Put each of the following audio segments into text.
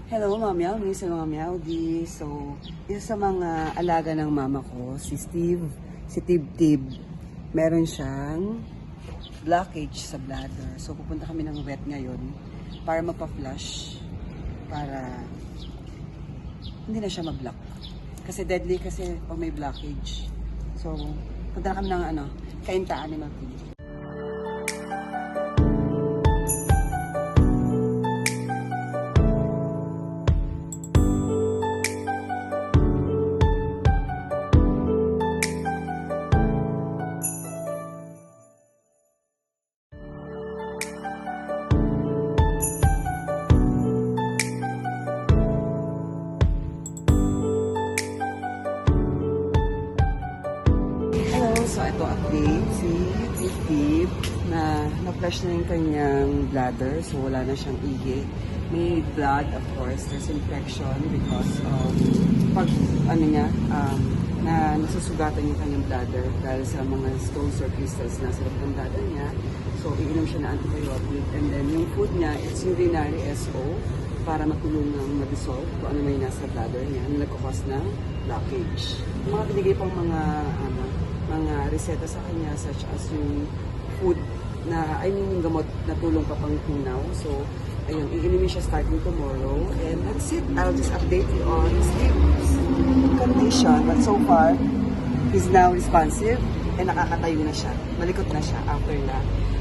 Hello, Ma'am Yaudi, sa mga Yaudi. So, isa sa mga alaga ng mama ko, si Steve, si Tib-Tib, meron siyang blockage sa bladder. So, pupunta kami ng vet ngayon para mapa-flush, para hindi na siya ma-block. Kasi deadly kasi pag may blockage. So, punta na kami ng kaintaan ni Ma'am Tib. So, ito update si Tib na na-flush na yung kanyang bladder. So, wala na siyang igi. May blood, of course. There's infection because of pag, na nasusugatan yung kanyang bladder dahil sa mga stones or crystals na sa loob ng bladder niya. So, iinom siya na antibiotic. And then, yung food niya, it's urinary SO para matulungan ma-dissolve kung ano may nasa bladder niya na nagkakos ng blockage. Yung mga binigay pang mga reseta sa kanya such as yung food na, yung gamot na tulong pa pang tunaw. So, ayun, iinimin siya starting tomorrow. And that's it. I'll just update you on Steve's condition. But so far, he's now responsive and nakakatayo na siya. Malikot na siya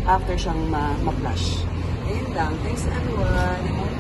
after siyang ma-flush. Ayun lang. Thanks everyone.